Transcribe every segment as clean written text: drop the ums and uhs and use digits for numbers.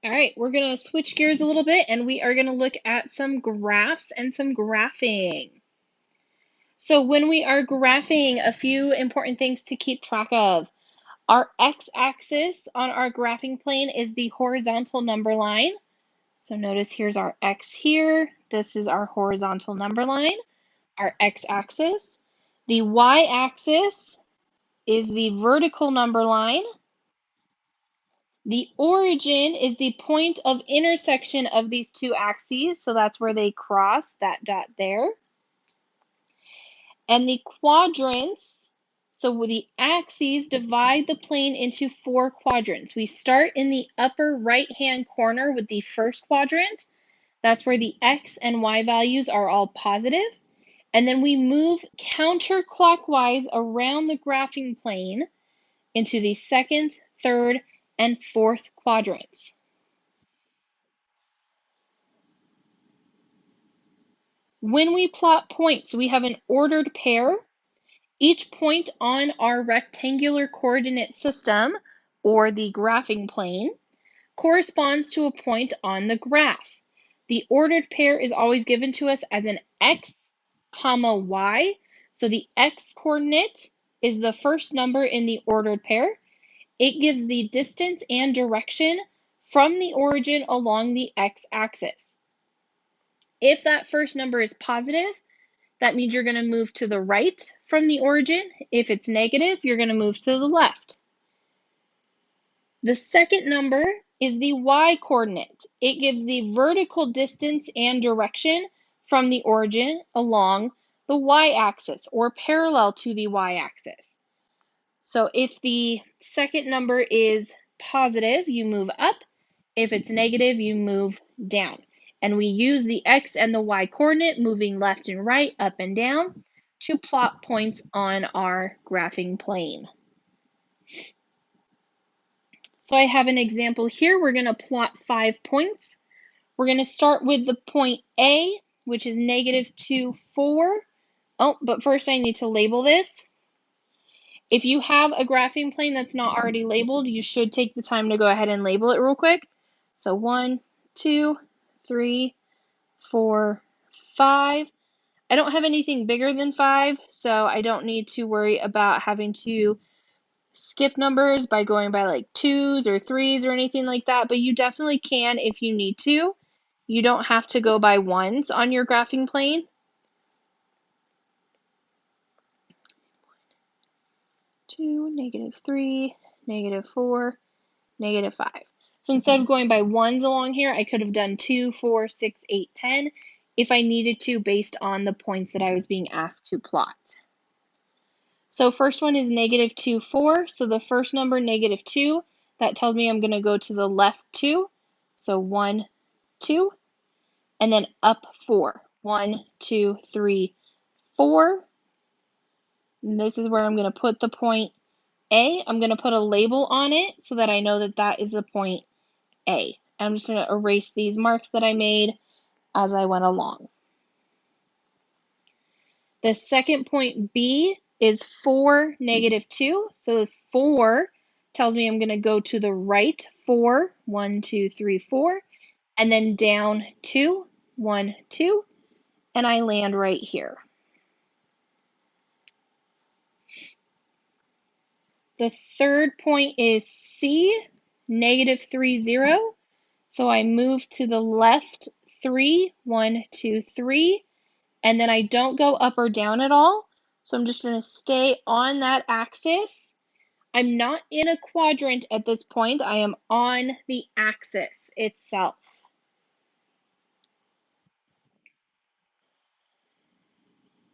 All right, we're going to switch gears a little bit and we are going to look at some graphs and some graphing. So when we are graphing, a few important things to keep track of. Our x-axis on our graphing plane is the horizontal number line. So notice here's our x here. This is our horizontal number line, our x-axis. The y-axis is the vertical number line. The origin is the point of intersection of these two axes, so that's where they cross, that dot there. And the quadrants, so the axes divide the plane into 4 quadrants. We start in the upper right-hand corner with the first quadrant. That's where the x and y values are all positive. And then we move counterclockwise around the graphing plane into the second, third, and fourth quadrants. When we plot points, we have an ordered pair. Each point on our rectangular coordinate system, or the graphing plane, corresponds to a point on the graph. The ordered pair is always given to us as an x, comma, y. So the x coordinate is the first number in the ordered pair. It gives the distance and direction from the origin along the x-axis. If that first number is positive, that means you're going to move to the right from the origin. If it's negative, you're going to move to the left. The second number is the y-coordinate. It gives the vertical distance and direction from the origin along the y-axis or parallel to the y-axis. So if the second number is positive, you move up. If it's negative, you move down. And we use the x and the y coordinate, moving left and right, up and down, to plot points on our graphing plane. So I have an example here. We're going to plot 5 points. We're going to start with the point A, which is -2, 4. Oh, but first I need to label this. If you have a graphing plane that's not already labeled, you should take the time to go ahead and label it real quick. So 1, 2, 3, 4, 5. I don't have anything bigger than 5, so I don't need to worry about having to skip numbers by going by like 2s or 3s or anything like that, but you definitely can if you need to. You don't have to go by 1s on your graphing plane. 2, -3, -4, -5. So instead of going by 1s along here, I could have done 2, 4, 6, 8, 10 if I needed to based on the points that I was being asked to plot. So first one is -2, 4. So the first number, -2, that tells me I'm going to go to the left 2. So 1, 2, and then up 4. 1, 2, 3, 4. And this is where I'm going to put the point A. I'm going to put a label on it so that I know that that is the point A. I'm just going to erase these marks that I made as I went along. The second point B is 4, -2. So 4 tells me I'm going to go to the right 4, 1, 2, 3, 4, and then down 2, 1, 2, and I land right here. The third point is C, -3, 0. So I move to the left 3, 1, 2, 3, and then I don't go up or down at all. So I'm just going to stay on that axis. I'm not in a quadrant at this point. I am on the axis itself.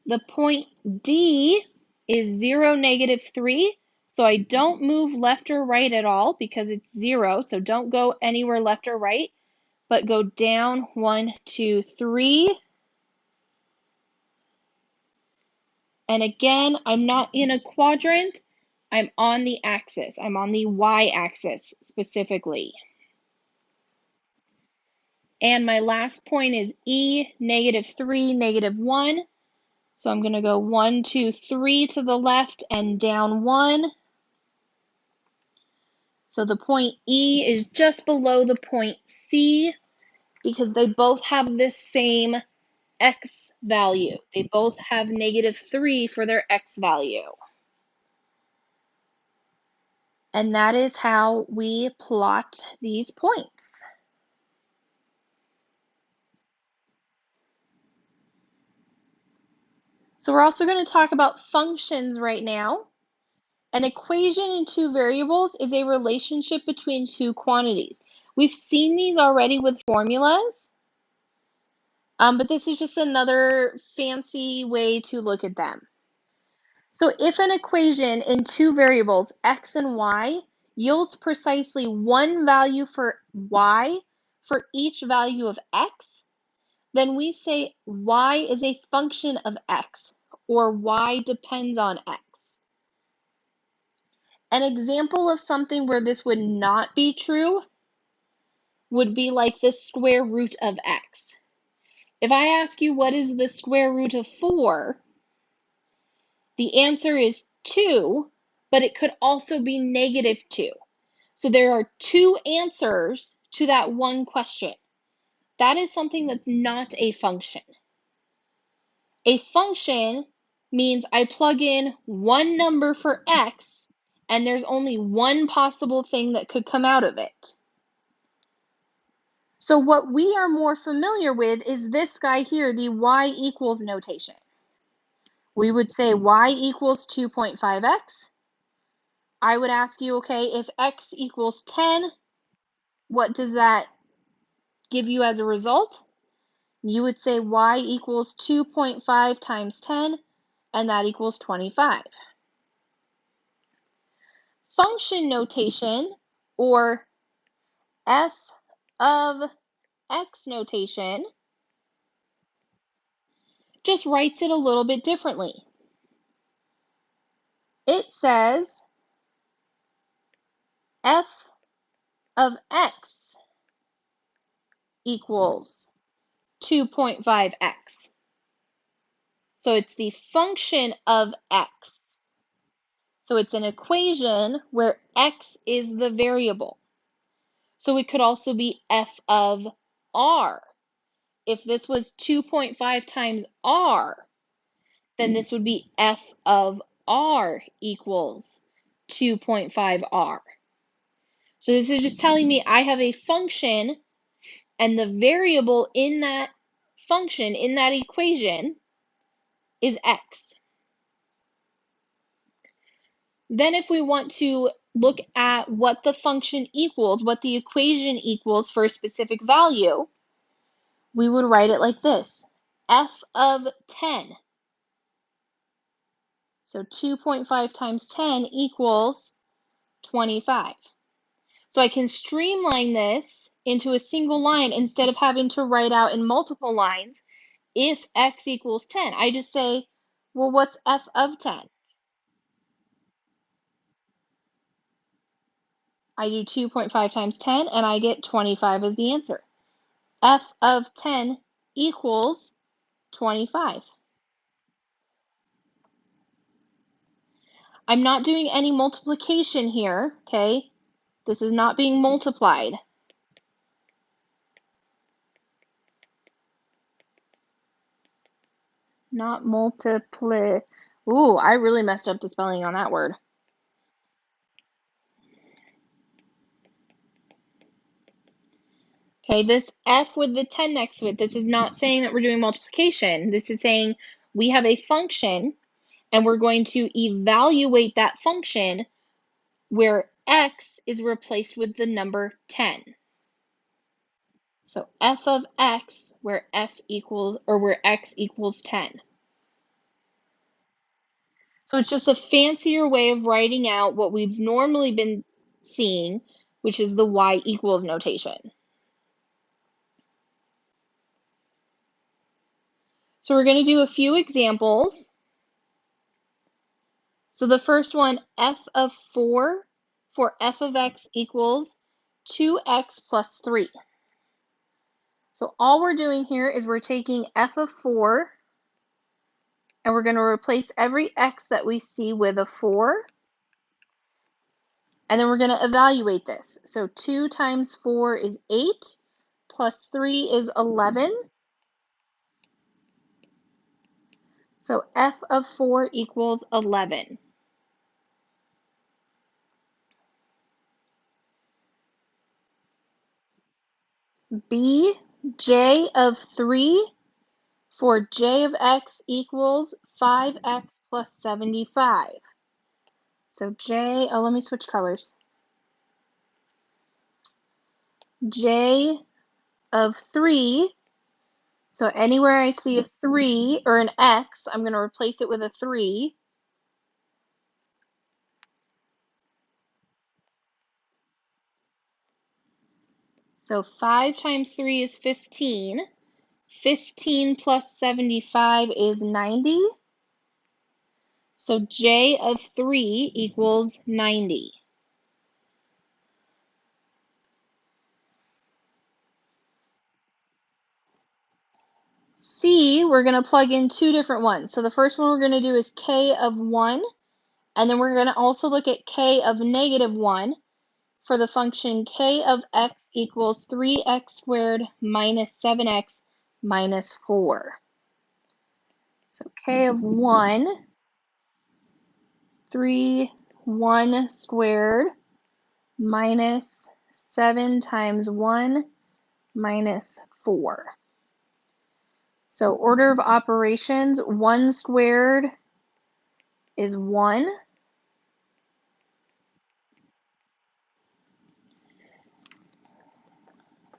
The point D is 0, -3. So I don't move left or right at all because it's 0. So don't go anywhere left or right, but go down 1, 2, 3. And again, I'm not in a quadrant. I'm on the axis. I'm on the y-axis specifically. And my last point is E, -3, -1. So I'm going to go 1, 2, 3 to the left and down 1. So the point E is just below the point C because they both have this same x value. They both have -3 for their x value. And that is how we plot these points. So we're also going to talk about functions right now. An equation in two variables is a relationship between two quantities. We've seen these already with formulas, but this is just another fancy way to look at them. So if an equation in two variables, x and y, yields precisely one value for y for each value of x, then we say y is a function of x, or y depends on x. An example of something where this would not be true would be like the square root of x. If I ask you what is the square root of 4, the answer is 2, but it could also be -2. So there are two answers to that one question. That is something that's not a function. A function means I plug in one number for x, and there's only one possible thing that could come out of it. So what we are more familiar with is this guy here, the y equals notation. We would say y equals 2.5x. I would ask you, okay, if x equals 10, what does that give you as a result? You would say y equals 2.5 times 10, and that equals 25. Function notation, or f of x notation, just writes it a little bit differently. It says f of x equals 2.5x. So it's the function of x. So it's an equation where x is the variable. So it could also be f of r. If this was 2.5 times r, then this would be f of r equals 2.5r. So this is just telling me I have a function, and the variable in that function, in that equation, is x. Then if we want to look at what the function equals, what the equation equals for a specific value, we would write it like this: f of 10. So 2.5 times 10 equals 25. So I can streamline this into a single line instead of having to write out in multiple lines if x equals 10. I just say, well, what's f of 10? I do 2.5 times 10, and I get 25 as the answer. F of 10 equals 25. I'm not doing any multiplication here, okay? This is not being multiplied. Not multiply. Ooh, I really messed up the spelling on that word. Okay, this f with the 10 next to it, this is not saying that we're doing multiplication. This is saying we have a function, and we're going to evaluate that function where x is replaced with the number 10. So f of x where x equals 10. So it's just a fancier way of writing out what we've normally been seeing, which is the y equals notation. So we're going to do a few examples. So the first one, f of 4 for f of x equals 2x plus 3. So all we're doing here is we're taking f of 4, and we're going to replace every x that we see with a 4. And then we're going to evaluate this. So 2 times 4 is 8, plus 3 is 11. So f of 4 equals 11. B, j of 3 for j of x equals 5x plus 75. So let me switch colors. J of 3, so anywhere I see a 3 or an x, I'm going to replace it with a 3. So 5 times 3 is 15. 15 plus 75 is 90. So j of 3 equals 90. C, we're going to plug in two different ones. So the first one we're going to do is k of 1, and then we're going to also look at k of negative 1 for the function k of x equals 3x squared minus 7x minus 4. So k of 1, 1 squared minus 7 times 1 minus 4. So order of operations, 1 squared is 1.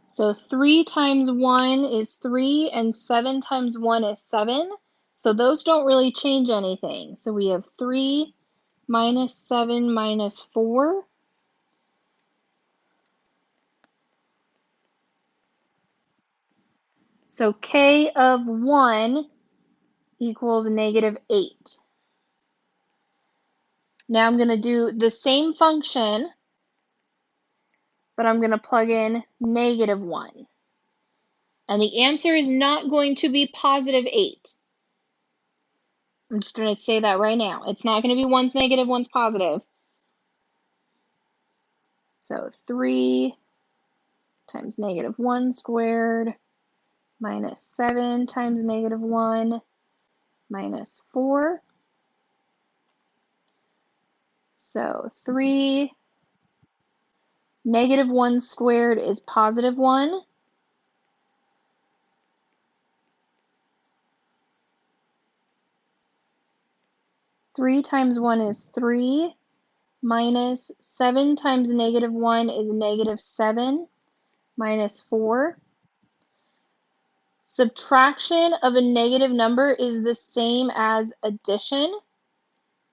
So 3 times 1 is 3, and 7 times 1 is 7. So those don't really change anything. So we have 3 minus 7 minus 4. So k of 1 equals negative 8. Now I'm going to do the same function, but I'm going to plug in negative 1. And the answer is not going to be positive 8. I'm just going to say that right now. It's not going to be one's negative, one's positive. So 3 times negative 1 squared minus 7 times negative 1 minus 4. So 3 negative 1 squared is positive 1. Three times 1 is 3, minus 7 times negative 1 is negative 7, minus 4. Subtraction of a negative number is the same as addition.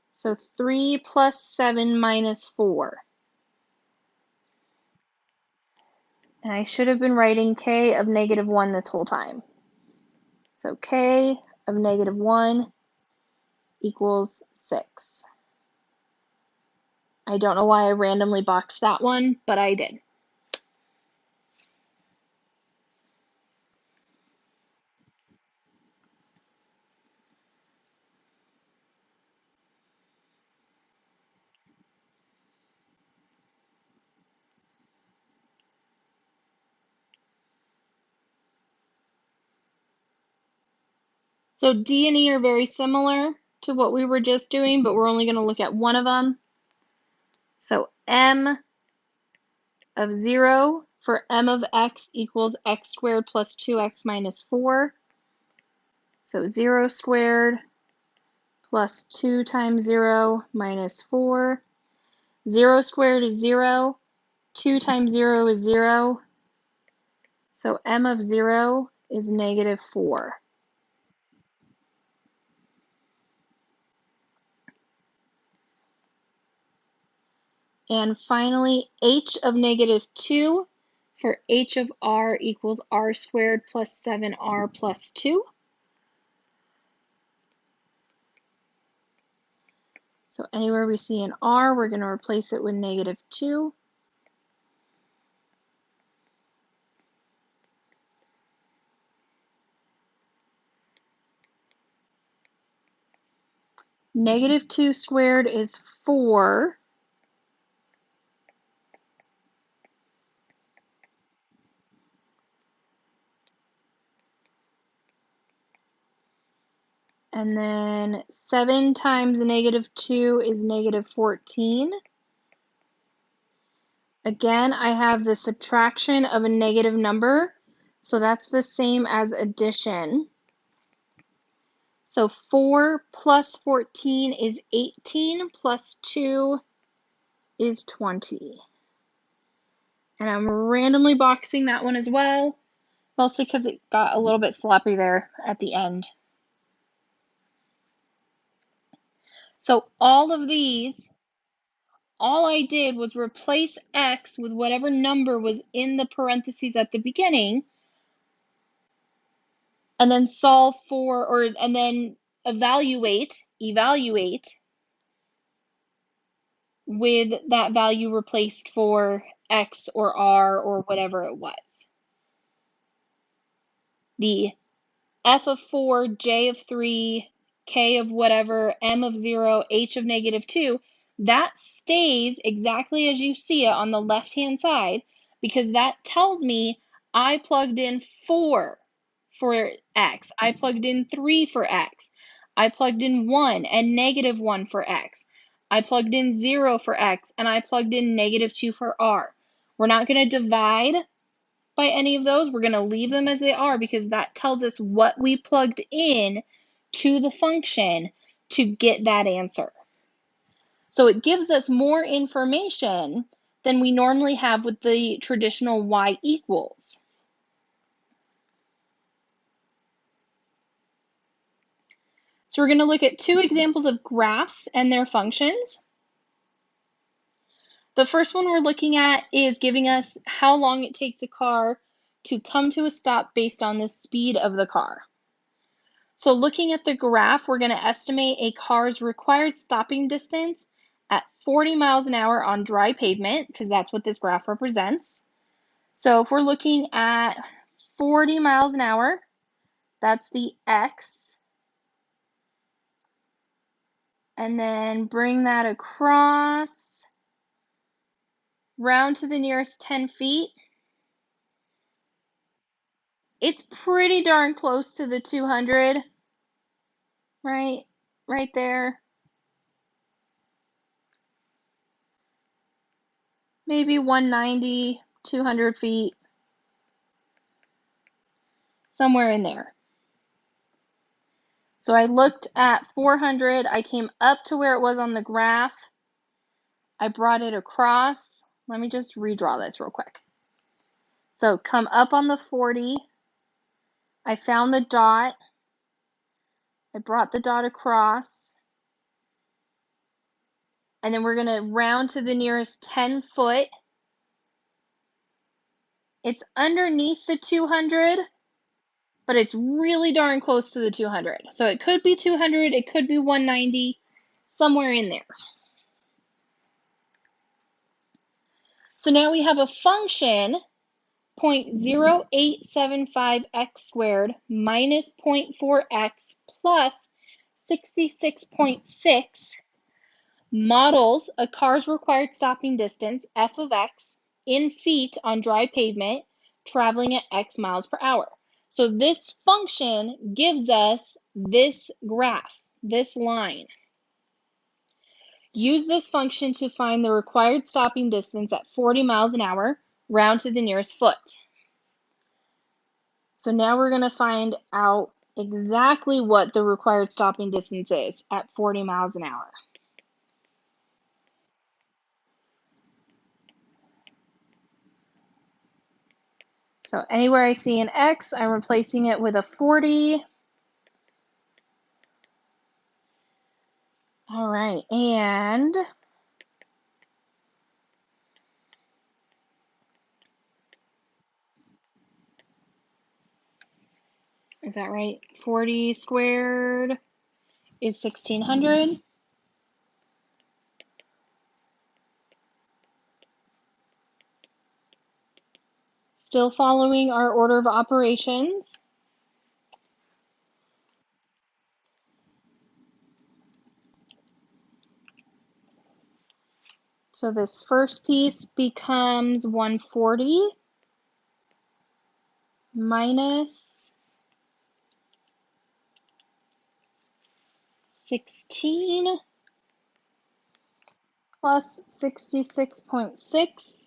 So 3 plus 7 minus 4. And I should have been writing k of negative 1 this whole time. So k of negative 1 equals 6. I don't know why I randomly boxed that one, but I did. So D and E are very similar to what we were just doing, but we're only going to look at one of them. So m of 0 for m of x equals x squared plus 2x minus 4. So 0 squared plus 2 times 0 minus 4. 0 squared is 0. 2 times 0 is 0. So m of 0 is negative 4. And finally, h of negative 2 for h of r equals r squared plus 7r plus 2. So anywhere we see an r, we're going to replace it with negative 2. Negative 2 squared is 4. And then 7 times -2 is -14. Again, I have the subtraction of a negative number, so that's the same as addition. So 4 plus 14 is 18, plus 2 is 20. And I'm randomly boxing that one as well, mostly because it got a little bit sloppy there at the end. So all of these, all I did was replace x with whatever number was in the parentheses at the beginning, and then solve for, and then evaluate with that value replaced for x or r or whatever it was. The f of 4, j of 3, k of whatever, m of 0, h of -2, that stays exactly as you see it on the left-hand side, because that tells me I plugged in 4 for x, I plugged in 3 for x, I plugged in 1 and -1 for x, I plugged in 0 for x, and I plugged in -2 for r. We're not going to divide by any of those. We're going to leave them as they are because that tells us what we plugged in to the function to get that answer. So it gives us more information than we normally have with the traditional y equals. So we're going to look at 2 examples of graphs and their functions. The first one we're looking at is giving us how long it takes a car to come to a stop based on the speed of the car. So looking at the graph, we're going to estimate a car's required stopping distance at 40 miles an hour on dry pavement, because that's what this graph represents. So if we're looking at 40 miles an hour, that's the x. And then bring that across, round to the nearest 10 feet. It's pretty darn close to the 200, right there. Maybe 190, 200 feet, somewhere in there. So I looked at 400, I came up to where it was on the graph, I brought it across. Let me just redraw this real quick. So come up on the 40, I found the dot, I brought the dot across, and then we're going to round to the nearest 10 foot. It's underneath the 200, but it's really darn close to the 200. So it could be 200, it could be 190, somewhere in there. So now we have a function 0.0875x squared minus 0.4x plus 66.6 models a car's required stopping distance, f of x, in feet on dry pavement, traveling at x miles per hour. So this function gives us this graph, this line. Use this function to find the required stopping distance at 40 miles an hour, round to the nearest foot. So now we're going to find out exactly what the required stopping distance is at 40 miles an hour. So anywhere I see an x, I'm replacing it with a 40. All right, and is that right? 40 squared is 1600. Still following our order of operations. So this first piece becomes 140 minus 16 plus 66.6.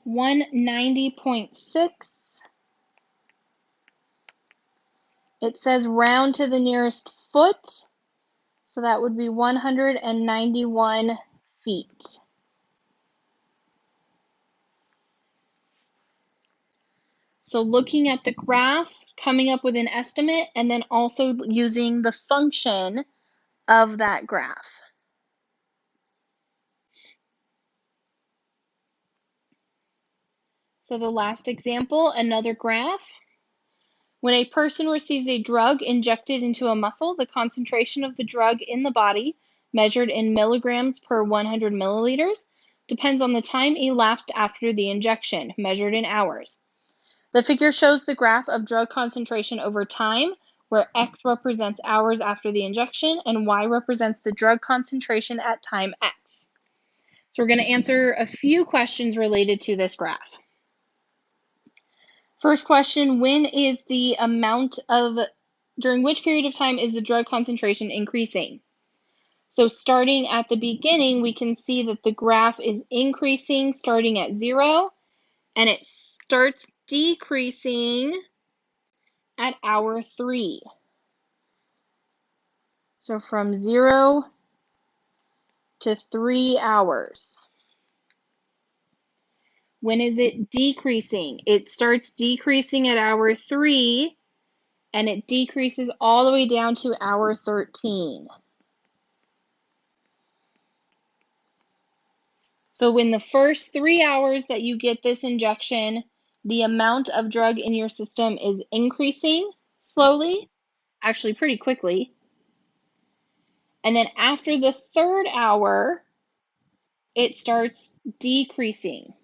190.6. It says round to the nearest foot, so that would be 191 feet. So looking at the graph, coming up with an estimate, and then also using the function of that graph. So the last example, another graph. When a person receives a drug injected into a muscle, the concentration of the drug in the body, measured in milligrams per 100 milliliters, depends on the time elapsed after the injection, measured in hours. The figure shows the graph of drug concentration over time, where X represents hours after the injection and Y represents the drug concentration at time X. So we're going to answer a few questions related to this graph. First question, during which period of time is the drug concentration increasing? So starting at the beginning, we can see that the graph is increasing starting at 0, and it starts decreasing at hour 3. So from 0 to 3 hours. When is it decreasing? It starts decreasing at hour 3, and it decreases all the way down to hour 13. So in the first 3 hours that you get this injection, the amount of drug in your system is increasing slowly, actually pretty quickly. And then after the 3rd hour, it starts decreasing.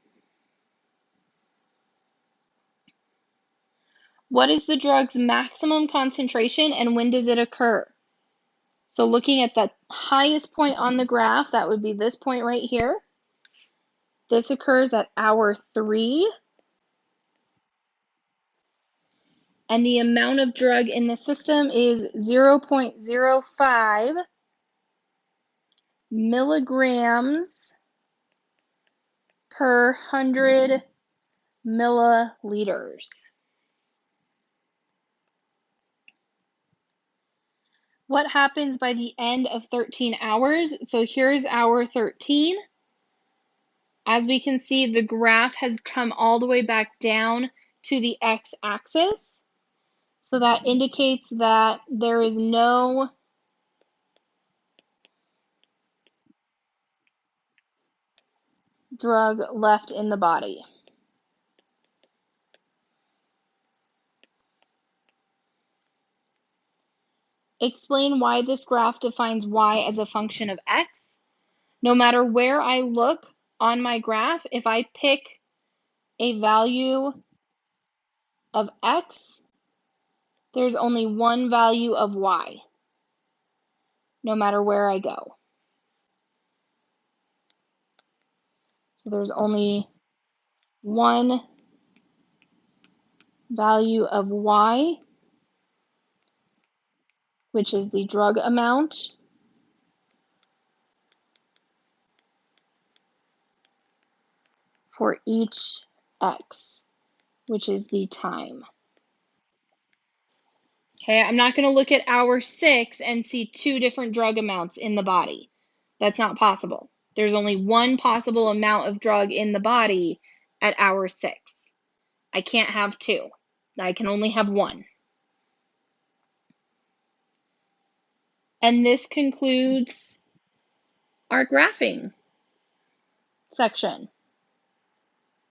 What is the drug's maximum concentration and when does it occur? So looking at the highest point on the graph, that would be this point right here. This occurs at hour 3. And the amount of drug in the system is 0.05 milligrams per 100 milliliters. What happens by the end of 13 hours? So here's hour 13. As we can see, the graph has come all the way back down to the x-axis. So that indicates that there is no drug left in the body. Explain why this graph defines y as a function of x. No matter where I look on my graph, if I pick a value of x, there's only one value of y, no matter where I go. So there's only one value of y, which is the drug amount, for each x, which is the time. Okay, I'm not going to look at hour 6 and see 2 different drug amounts in the body. That's not possible. There's only one possible amount of drug in the body at hour 6. I can't have 2. I can only have 1. And this concludes our graphing section.